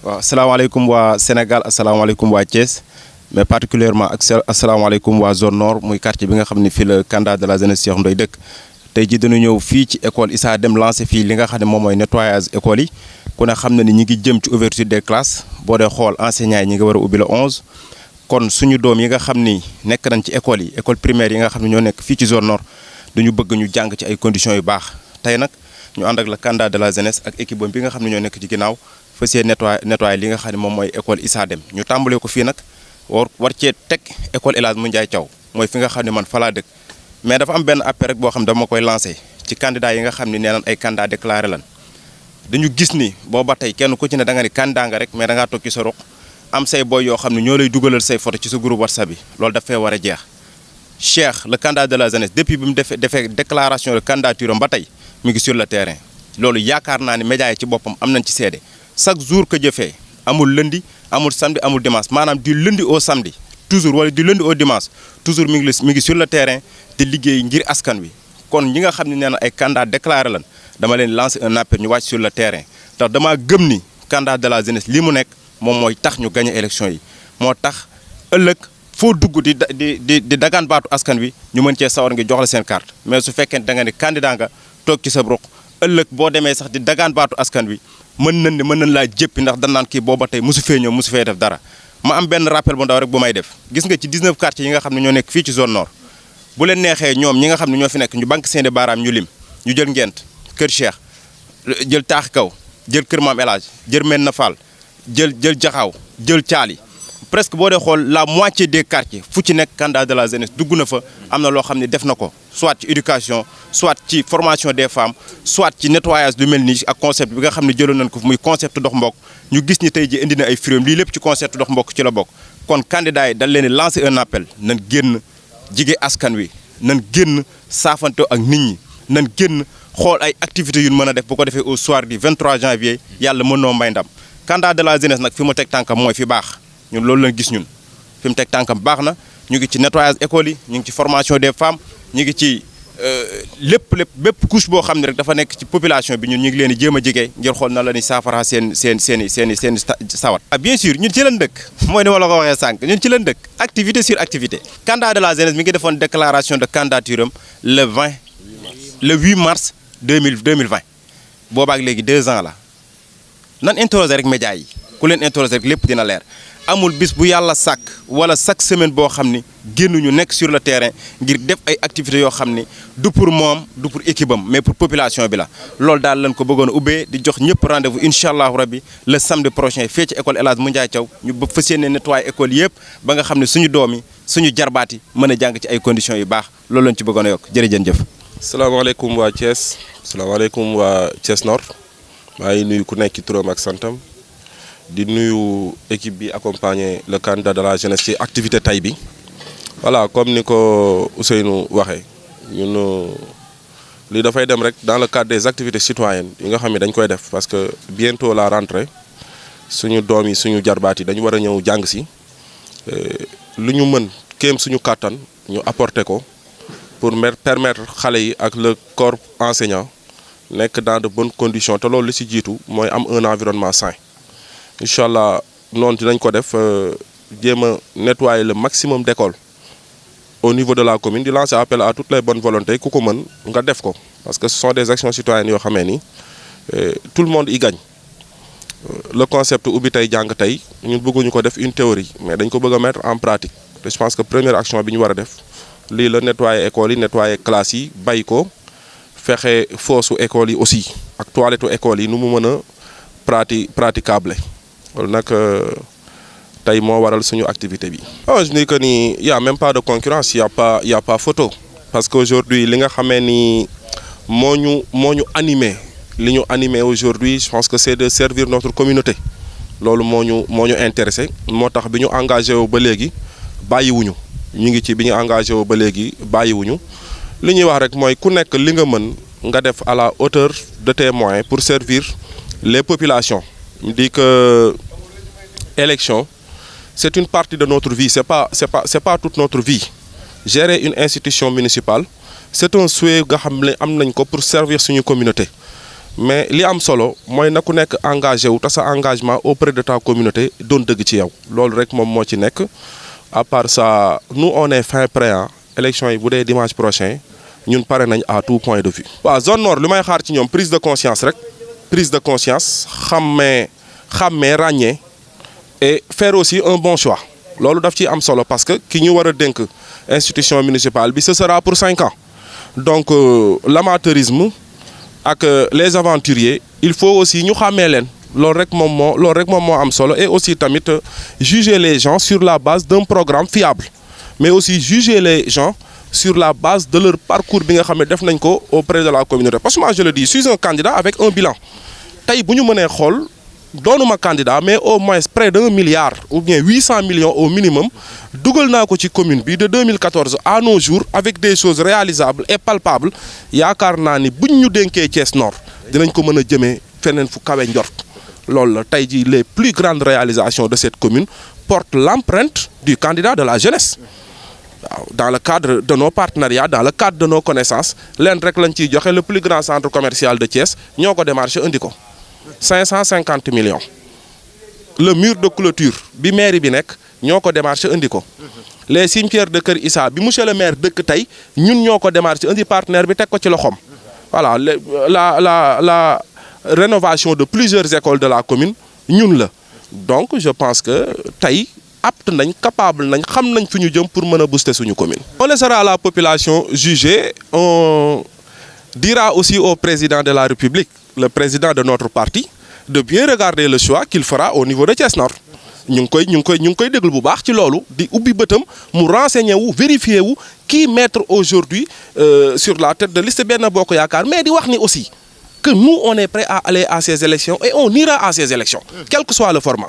waaw asalaamaaleykum waa Sénégal asalaamaaleykum waa Thiès mais particulièrement ak asalaamaaleykum waa zone nord muy quartier bi nga xam ne fii la candidat de la jeunesse Cheikh Ndoye dëkk tey ji dañu ñëw fii ci école Issa Dème lancé fii li nga xam ne moom mooy nettoyage école yi ku ne xam na ni ñi ngi jëm ci ouverture des classes boo dee xool enseignants yi ñi nga war a ubbi le 11 kon suñu doom yi nga xam ni nekk nañ ci école yi école primaire yi nga xam ne ñoo nekk fii ci zone nord dañu bëgg ñu jàng ci ay conditions yu baax tey nag ñu ànd ak le candidat de la jeunesse ak équipe bi nga xam ne ñoo nekk ci ginnaaw fas yéene nettoyé li nga xam ne moom mooy école Issa Dème ñu tàmbalee ko fii nag war cee teg école El Hadj Moundiaye Thiaw mooy fi nga xam ne man fa laa dëkk mais dafa am benn appel rek boo xam ne dama koy lancé ci candidat yi nga xam ne nee nañ ay candidat déclaré lan dañu gis ni booba tey kenn ku ci ne da nga ni candidat nga rek mais da ngaa toog ci sa ruq am say boy yoo xam ne ñoo lay dugalal say photo ci sa groupe WhatsApp bi loolu daf fee war a jeex Cheikh le candidat de la jeunesse depuis bi mu defee déclaration de candidature am ba tey mi ngi sur le terrain loolu yaakaar naa ne médias yi ci boppam am nañ ci seede chaque jour que jëfee amul lundi amul samedi amul dimanche maanaam du lundi au samedi toujours wala du lundi au dimanche toujours mi ngi sur le terrain te liggéey ngir askan wi kon ñi nga xam ne nee na ay candidat déclaré lan dama leen lancer un appel ñu wàcc sur le terrain ndax damaa gëm ni candidat de la jeunesse li mu nekk moom mooy tax ñu gagné élection yi moo tax ëllëg foo dugg di dagaan baatu askan wi ñu mën cee sawar ngi jox la seen carte mais su fekkee da nga ne candidat nga toog ci sa ruq ëllëg boo demee sax di dagaan baatu askan wi mën nañ laa jëppi ndax dan naan kii booba tey mosu fee ñëw mosu fee def dara ma am benn rappel bu ndaw rek bu may def gis nga ci 19 quartiers yi nga xam ne ñoo nekk fii ci zone nord bu leen neexee ñoom ñi nga xam ne ñoo fi nekk ñu banque seen i baaraam ñu lim ñu jël Ngent Kër Cheikh jël Taaxi Kaw jël Kër Maam El Hadj jël Medina Fall jël Jaxaaw jël Caali presque boo dee xool la moitié des quartiers fu ci nekk candidat de la jeunesse dugg na fa am na loo xam ne def na ko soit ci éducation soit ci formation des femmes soit ci nettoyage lu mel nii ak concept bi nga xam ne jëloon nañ ko muy concept dox mbokk ñu gis ni tey ji indi na ay firém lii lépp ci concept dox mbokk ci la bokk kon candidat yi dañ leen di lancer un appel nan génn jige askan wi nan génn saafante ak nit ñi nan génn xool ay activités yu mën a def bu ko defee au soir du 23 janvier yàlla mën noo may ndam candidat de la jeunesse nag fi mu teg tànkam mooy fi baax ñun loolu lañ gis ñun fi mu teg tànkam baax na ñu ngi ci nettoyage école yi ñu ngi ci formation des femmes ñu ngi ci bépp couche boo xam ne rek dafa nekk ci population bi ñun ñu ngi leen di jéem a jege ngir xool na la ni saafara seen sawat. bien sûr ñun ci leen dëkk mooy ni ma la ko waxee sànq ñun ci leen dëkk activité sur activité. candidat de la jeunesse mi ngi defoon déclaration de candidature am le 8 mars 2020 boobaak léegi 2 ans la nan interroger rek médias yi ku leen interroger rek lépp dina leer. amul bis bu yàlla sàkk wala chaque semaine boo xam ni génnuñu nekk sur le terrain ngir def ay activités yoo xam ni du pour moom du pour équipe am mais pour population bi la loolu daal lañ ko bëggoon a ubbee di jox ñëpp rendez-vous incha allahu rabbi le samedi prochain fii ci école El Hadj Moundiaye Thiaw ñu ba fas yéene nettoyer école yëpp ba nga xam ne suñu doom yi suñu jarbaat yi mën a jàng ci ay conditions yu baax loolu lañ ci bëggoon a yokk jërëjëf. salaamaaleykum waa Thiès salaamaaleykum waa Thiès Nord maa ngi nuyu ku nekk ci turam ak santam. di nuyu équipe bi accompagner le candidat de la jeunesse ci activité tay bi voilà comme ni ko Ousseynou waxee ñun li dafay dem rek dans le cadre des activités citoyennes yi nga xam ne dañ koy def parce que bientôt la rentrée suñu doom yi suñu jarbaat yi dañu war a ñëw jàng si lu ñu mën kéem suñu kàttan ñu apporter ko pour permettre xale yi ak le corps enseignant nekk dans de bonnes conditions te loolu li ci jiitu mooy am un environnement sain. incha allah noonu dinañ ko def jéem a nettoyer le maximum d'écoles au niveau de la commune di lancer appel à toutes les bonnes volontés ku ko mën nga def ko parce que ce sont des actions citoyennes yoo xamee ni tout le monde y gagne le concept ubbi tey jàng tey ñun bëgguñu ko def une théorie mais dañ ko bëgg a mettre en pratique te je pense que première action bi ñu war a def lii la nettoyer écoles yi nettoyer classes yi bay ko fexe foosu écoles yi aussi ak toilette écoles yi nu mu mën a praticable loolu nag tey moo waral suñu activité bi. oh je dis que ni y a même pas de concurrence y a pas photo parce que aujourd'hui li nga xamee ni moo ñu animé aujourd'hui je pense que c'est de servir notre communauté loolu moo ñu intéressé moo tax bi ñu engagé wu ba léegi bàyyiwuñu ñu ngi ci bi ñu engagé wu ba léegi bàyyiwuñu li ñuy wax rek mooy ku nekk li nga mën nga def à la hauteur de tes moyens pour servir les populations. Je dis que élection c'est une partie de notre vie c'est pas toute notre vie gérer une institution municipale c'est un souhait nga xam ne am nañ ko pour servir suñu communauté mais li am solo mooy na ku nekk engagé wu te sa engagement auprès de ta communauté doon dëgg ci yow loolu rek moom moo ci nekk. À part ça nous on est fin prêt ah élection yi bu dee dimanche prochain ñun pare nañ à tout point de vue. waaw zone nord li may xaar ci ñoom prise de conscience rek prise de conscience xàmmee ràññee et faire aussi un bon choix loolu daf ci am solo parce que ki ñu war a dénk institution municipale bi ce sera pour 5 ans donc l'amateurisme ak les aventuriers il faut aussi ñu xàmmee leen. loolu rek moom moo am solo et aussi tamit juger les gens sur la base d'un programme fiable mais aussi juger les gens sur la base de leur parcours bi nga xam ne def nañ ko auprès de la communauté parce que moi je le dis je suis un candidat avec un bilan tey bu ñu mënee xool doonuma candidat mais au moins près d'1 milliard ou bien 800 millions au minimum dugal naa ko ci commune bi de 2014 à nos jours avec des choses réalisables et palpables yaakaar naa ni buñ ñu dénkee Thiès Nord dinañ ko mën a jëmee feneen fu kawe njort. loolu la tey jii les plus grandes réalisations de cette commune portent l'empreinte du candidat de la jeunesse waaw dans le cadre de nos partenariats dans le cadre de nos connaissances leen rek lañ ciy joxe le plus grand centre commercial de Thiès ñoo ko démarché indi ko 550 millions le mur de clôture bi mairie bi nekk ñoo ko démarché indi ko les cimetières de Kër Issa bi monsieur le maire dëkk tey ñun ñoo ko démarché indi partenaire bi teg ko ci loxoom voilà la rénovation de plusieurs écoles de la commune ñun la donc je pense que tey apte nañ capable nañ xam nañ fi ñu jëm pour mën a booster suñu commune. On laissera la population juger on dira aussi au président de la République le président de notre parti de bien regarder le choix qu'il fera au niveau de Thiès Nord ñu ngi koy déglu bu baax ci loolu di ubbi bëtam mu renseigner wu vérifier wu kii mettre aujourd'hui sur la tête de liste Benno Bokk Yaakaar mais di wax ni aussi que nous on est prêt à aller à ces élections et on ira à ces élections quel que soit le format.